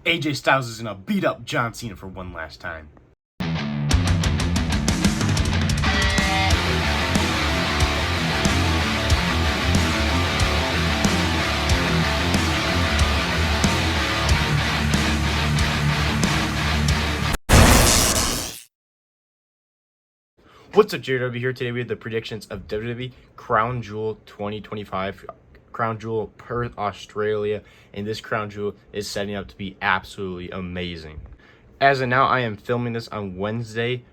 AJ Styles is gonna beat up John Cena for one last time. What's up, JW here. Today we have the predictions of WWE Crown Jewel 2025, Crown Jewel Perth, Australia, and this Crown Jewel is setting up to be absolutely amazing. As of now, I am filming this on Wednesday.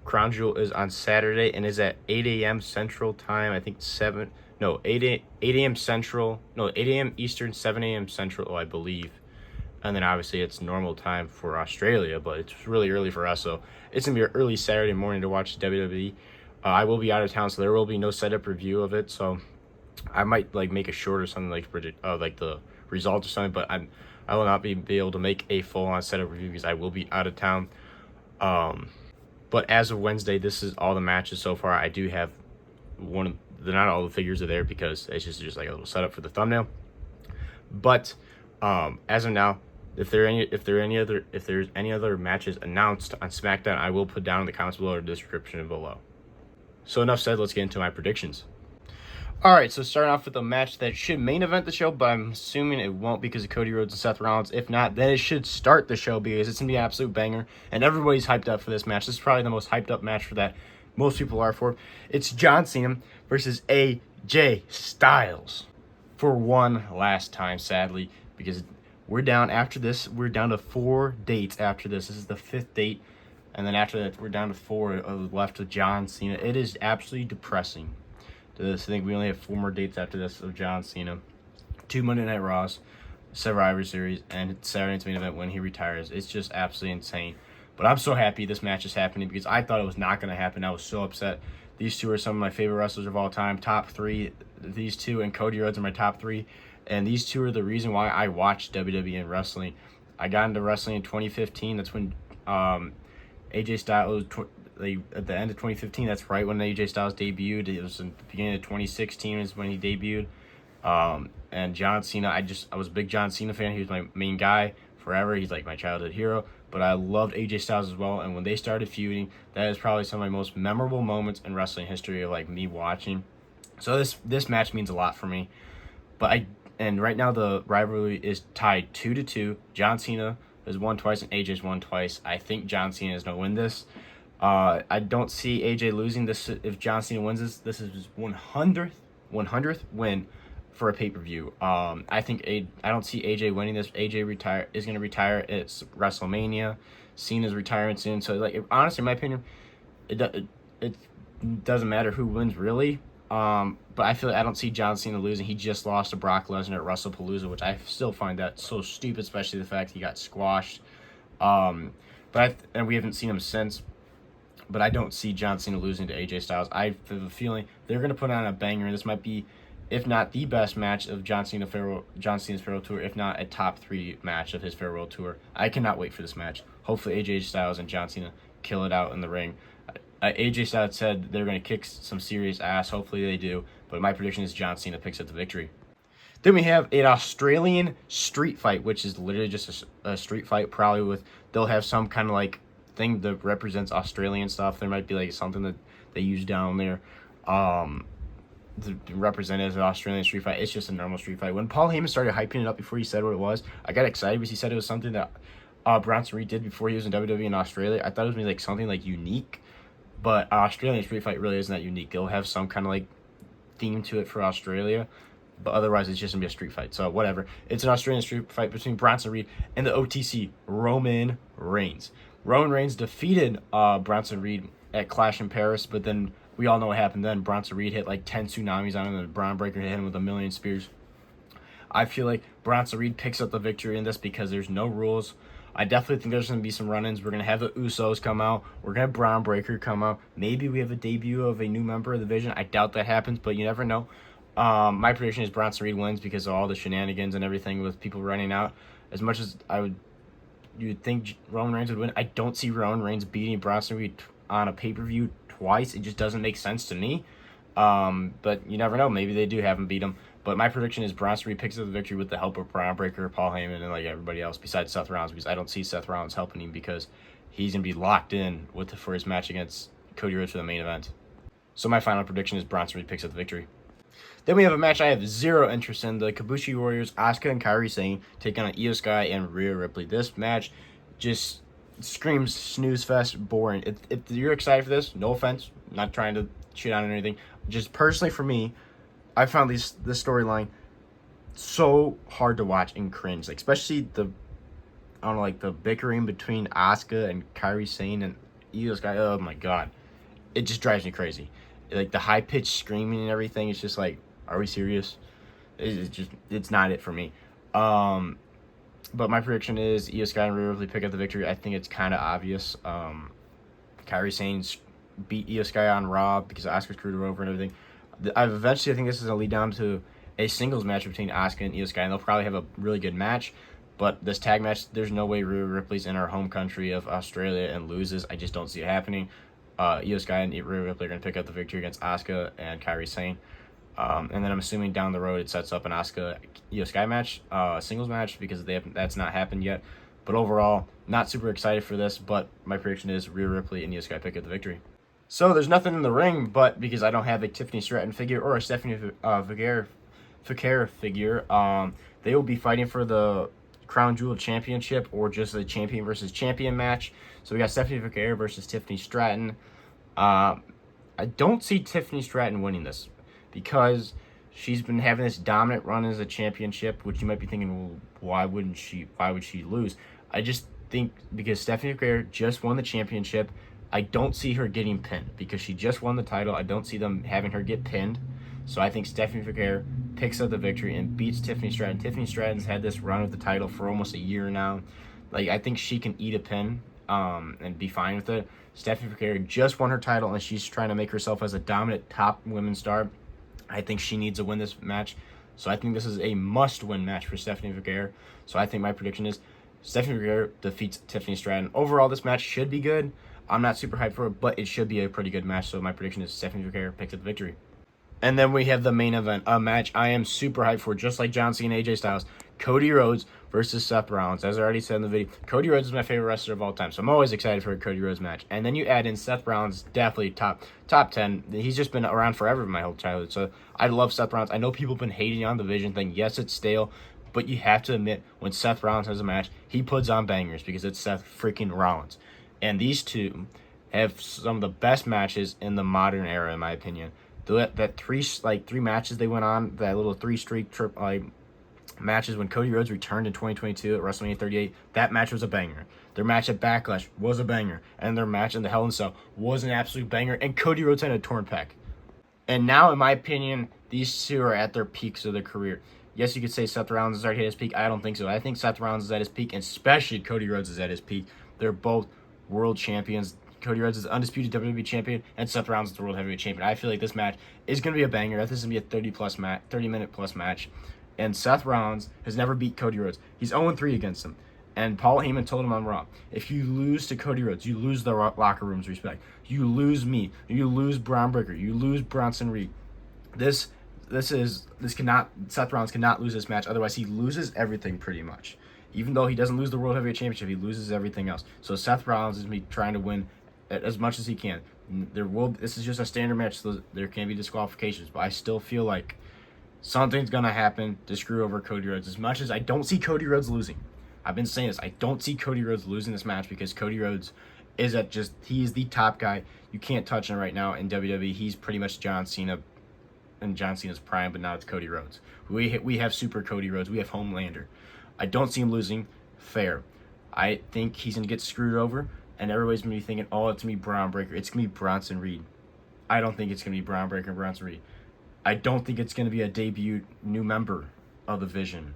Crown Jewel is on Saturday and is at 8 a.m. Central Time. I think 8 a.m. Central, 8 a.m. Eastern, 7 a.m. Central, I believe. And then obviously it's normal time for Australia, but it's really early for us, so it's gonna be an early Saturday morning to watch WWE. I will be out of town, so there will be no setup review of it. So I might make a short or something like the results or something, but I will not be able to make a full on setup review because I will be out of town. But as of Wednesday, this is all the matches so far. I do have not all the figures are there because it's just like a little setup for the thumbnail. But as of now, if there's any other matches announced on SmackDown, I will put down in the comments below or description below. So enough said, let's get into my predictions. Alright, so starting off with the match that should main event the show, but I'm assuming it won't because of Cody Rhodes and Seth Rollins. If not, then it should start the show because it's going to be an absolute banger, and everybody's hyped up for this match. This is probably the most hyped up match for that most people are for. It's John Cena versus AJ Styles for one last time, sadly, because we're down after this. We're down to 4 dates after this. This is the 5th date. And then after that, we're down to 4 left with John Cena. It is absolutely depressing to this. I think we only have 4 more dates after this of John Cena. 2 Monday Night Raws, Survivor Series, and Saturday Night's main event when he retires. It's just absolutely insane. But I'm so happy this match is happening because I thought it was not going to happen. I was so upset. These two are some of my favorite wrestlers of all time. Top 3. These two and Cody Rhodes are my top 3. And these two are the reason why I watched WWE and wrestling. I got into wrestling in 2015. That's when AJ Styles, at the end of 2015, that's right when AJ Styles debuted. It was in the beginning of 2016 is when he debuted. And John Cena, I was a big John Cena fan. He was my main guy forever. He's like my childhood hero. But I loved AJ Styles as well. And when they started feuding, that is probably some of my most memorable moments in wrestling history of me watching. So this match means a lot for me. And right now the rivalry is tied 2-2. John Cena has won twice and AJ's won twice. I think John Cena is going to win this. I don't see AJ losing this. If John Cena wins this, this is his 100th win for a pay-per-view. I don't see AJ winning this. AJ is going to retire. It's WrestleMania. Cena's retiring soon. So honestly, in my opinion, it doesn't matter who wins really. But I don't see John Cena losing. He just lost to Brock Lesnar at WrestlePalooza, which I still find that so stupid, especially the fact he got squashed. And we haven't seen him since. But I don't see John Cena losing to AJ Styles. I have a feeling they're going to put on a banger. This might be, if not the best match of John Cena's farewell tour, if not a top 3 match of his farewell tour. I cannot wait for this match. Hopefully AJ Styles and John Cena kill it out in the ring. AJ Styles said they're going to kick some serious ass. Hopefully they do. But my prediction is John Cena picks up the victory. Then we have an Australian street fight, which is literally just a street fight. Probably they'll have some kind of thing that represents Australian stuff. There might be something that they use down there to represent it as an Australian street fight. It's just a normal street fight. When Paul Heyman started hyping it up before he said what it was, I got excited because he said it was something that Bronson Reed did before he was in WWE in Australia. I thought it was going to be something unique. But Australian street fight really isn't that unique. They'll have some kind of theme to it for Australia. But otherwise, it's just going to be a street fight. So whatever. It's an Australian street fight between Bronson Reed and the OTC, Roman Reigns. Roman Reigns defeated Bronson Reed at Clash in Paris. But then we all know what happened then. Bronson Reed hit 10 tsunamis on him. And Braun Breaker hit him with 1,000,000 spears. I feel like Bronson Reed picks up the victory in this because there's no rules. I definitely think there's going to be some run-ins. We're going to have the Usos come out. We're going to have Braun Breaker come out. Maybe we have a debut of a new member of the Division. I doubt that happens, but you never know. My prediction is Bronson Reed wins because of all the shenanigans and everything with people running out. As much as you'd think Roman Reigns would win, I don't see Roman Reigns beating Bronson Reed on a pay-per-view twice. It just doesn't make sense to me. But you never know. Maybe they do have him beat him. But my prediction is Bronson Reed picks up the victory with the help of Braun Breaker, Paul Heyman, and like everybody else besides Seth Rollins, because I don't see Seth Rollins helping him because he's gonna be locked in for his match against Cody Rhodes for the main event. So my final prediction is Bronson Reed picks up the victory. Then we have a match I have zero interest in: the Kabushi Warriors, Asuka and Kairi Sane, taking on Io Sky and Rhea Ripley. This match just screams snooze fest, boring. If you're excited for this, no offense, not trying to shit on anything. Just personally for me, I found this storyline so hard to watch and cringe. Like, especially the bickering between Asuka and Kairi Sane and Io Sky. Oh my god, it just drives me crazy. Like the high pitched screaming and everything. It's just like, are we serious? It's not it for me. But my prediction is Io Sky and Rhea Ripley pick up the victory. I think it's kind of obvious. Kairi Sane beat Io Sky on Raw because Asuka screwed her over and everything. I think this is going to lead down to a singles match between Asuka and Io Sky, and they'll probably have a really good match. But this tag match, there's no way Rhea Ripley's in our home country of Australia and loses. I just don't see it happening. Io Sky and Rhea Ripley are going to pick up the victory against Asuka and Kairi Sane. And then I'm assuming down the road it sets up an Asuka-Io Sky match, singles match, because that's not happened yet. But overall, not super excited for this, but my prediction is Rhea Ripley and Io Sky pick up the victory. So there's nothing in the ring, but because I don't have a Tiffany Stratton figure or a Stephanie Vergara figure, they will be fighting for the Crown Jewel Championship or just a champion versus champion match. So we got Stephanie Vergara versus Tiffany Stratton. I don't see Tiffany Stratton winning this because she's been having this dominant run as a championship, which you might be thinking, well, why would she lose? I just think because Stephanie Vergara just won the championship, I don't see her getting pinned because she just won the title. I don't see them having her get pinned. So I think Stephanie Vergara picks up the victory and beats Tiffany Stratton. Tiffany Stratton's had this run with the title for almost a year now. Like, I think she can eat a pin and be fine with it. Stephanie Vergara just won her title and she's trying to make herself as a dominant top women's star. I think she needs to win this match. So I think this is a must-win match for Stephanie Vergara. So I think my prediction is Stephanie Vergara defeats Tiffany Stratton. Overall, this match should be good. I'm not super hyped for it, but it should be a pretty good match. So my prediction is Stephanie Vergara picks up the victory. And then we have the main event, a match I am super hyped for, just like John Cena and AJ Styles. Cody Rhodes versus Seth Rollins. As I already said in the video, Cody Rhodes is my favorite wrestler of all time, so I'm always excited for a Cody Rhodes match. And then you add in Seth Rollins, definitely top 10. He's just been around forever, my whole childhood. So I love Seth Rollins. I know people have been hating on the Vision thing. Yes, it's stale, but you have to admit, when Seth Rollins has a match, he puts on bangers because it's Seth freaking Rollins. And these two have some of the best matches in the modern era, in my opinion. That three matches they went on, that little 3-streak trip matches when Cody Rhodes returned in 2022 at WrestleMania 38, that match was a banger. Their match at Backlash was a banger, and their match in the Hell in a Cell was an absolute banger. And Cody Rhodes had a torn pec. And now, in my opinion, these two are at their peaks of their career. Yes, you could say Seth Rollins has already hit his peak. I don't think so. I think Seth Rollins is at his peak, and especially Cody Rhodes is at his peak. They're both world champions. Cody Rhodes is the undisputed WWE champion, and Seth Rollins is the world heavyweight champion. I feel like this match is going to be a banger. This is going to be a 30-minute plus match. And Seth Rollins has never beat Cody Rhodes. He's 0-3 against him. And Paul Heyman told him on Raw, if you lose to Cody Rhodes, you lose the locker room's respect. You lose me. You lose Braun Breaker. You lose Bronson Reed. Seth Rollins cannot lose this match. Otherwise, he loses everything pretty much. Even though he doesn't lose the World Heavyweight Championship, he loses everything else. So Seth Rollins is going to be trying to win as much as he can. This is just a standard match, so there can be disqualifications, but I still feel like something's gonna happen to screw over Cody Rhodes. As much as I don't see Cody Rhodes losing, I've been saying this, I don't see Cody Rhodes losing this match because Cody Rhodes is he's the top guy. You can't touch him right now in WWE. He's pretty much John Cena in John Cena's prime, but now it's Cody Rhodes. We have Super Cody Rhodes. We have Homelander. I don't see him losing. Fair. I think he's gonna get screwed over. And everybody's going to be thinking, oh, it's going to be Braun Breaker. It's going to be Bronson Reed. I don't think it's going to be Braun Breaker and Bronson Reed. I don't think it's going to be a debut new member of the Vision.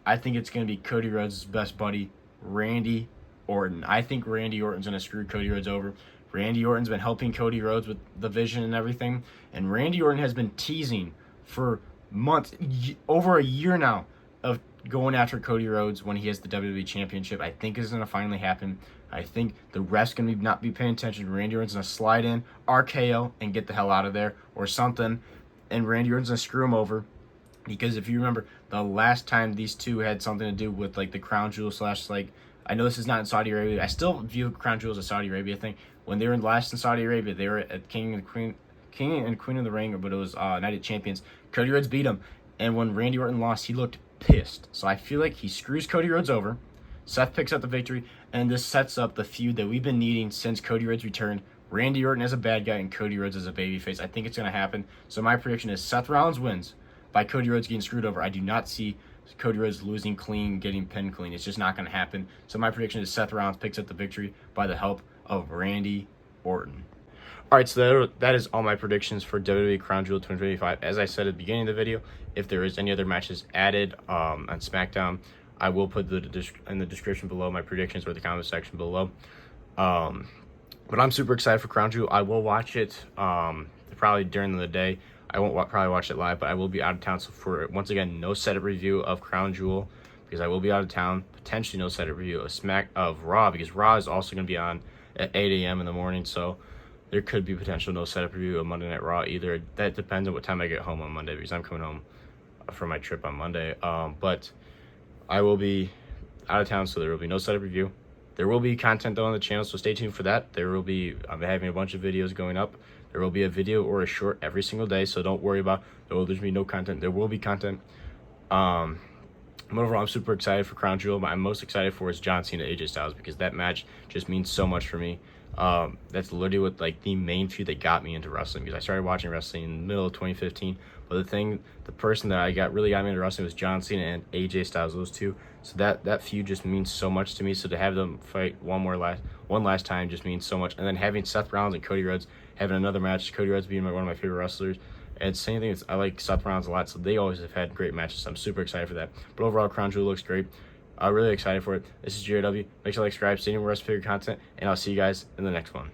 I think it's going to be Cody Rhodes' best buddy, Randy Orton. I think Randy Orton's going to screw Cody Rhodes over. Randy Orton's been helping Cody Rhodes with the Vision and everything. And Randy Orton has been teasing for months, over a year now, of going after Cody Rhodes when he has the WWE Championship. I think it's going to finally happen. I think the ref's going to not be paying attention. Randy Orton's going to slide in, RKO, and get the hell out of there or something. And Randy Orton's going to screw him over. Because if you remember, the last time these two had something to do with like the crown jewel slash like, I know this is not in Saudi Arabia. I still view crown jewel as a Saudi Arabia thing. When they were last in Saudi Arabia, they were at King and Queen of the Ring, but it was Night of Champions. Cody Rhodes beat him, and when Randy Orton lost, he looked pissed. So I feel like he screws Cody Rhodes over. Seth picks up the victory, and this sets up the feud that we've been needing since Cody Rhodes returned. Randy Orton as a bad guy and Cody Rhodes as a babyface. I think it's going to happen. So my prediction is Seth Rollins wins by Cody Rhodes getting screwed over. I do not see Cody Rhodes losing clean, getting pinned clean. It's just not going to happen. So my prediction is Seth Rollins picks up the victory by the help of Randy Orton. All right, so that is all my predictions for WWE Crown Jewel 2025. As I said at the beginning of the video, if there is any other matches added on SmackDown, I will put in the description below my predictions or the comment section below. But I'm super excited for Crown Jewel. I will watch it probably during the day. I won't probably watch it live, but I will be out of town. So for, once again, no setup review of Crown Jewel because I will be out of town. Potentially no setup review of Raw because Raw is also going to be on at 8 a.m. in the morning. So there could be potential no setup review of Monday Night Raw either. That depends on what time I get home on Monday because I'm coming home for my trip on Monday. But I will be out of town, so there will be no setup review. There will be content though on the channel, so stay tuned for that. I'm having a bunch of videos going up. There will be a video or a short every single day, so don't worry about, there's going to be no content. There will be content. But overall, I'm super excited for Crown Jewel. But I'm most excited for is John Cena AJ Styles because that match just means so much for me. That's literally what like the main feud that got me into wrestling because I started watching wrestling in the middle of 2015. But the person that really got me into wrestling was John Cena and AJ Styles, those two. So that feud just means so much to me. So to have them fight one last time just means so much. And then having Seth Rollins and Cody Rhodes having another match, Cody Rhodes being one of my favorite wrestlers. And same thing, I like Seth Rollins a lot, so they always have had great matches. So I'm super excited for that. But overall, Crown Jewel looks great. I'm really excited for it. This is JRW. Make sure to like, subscribe, stay tuned for more figure content, and I'll see you guys in the next one.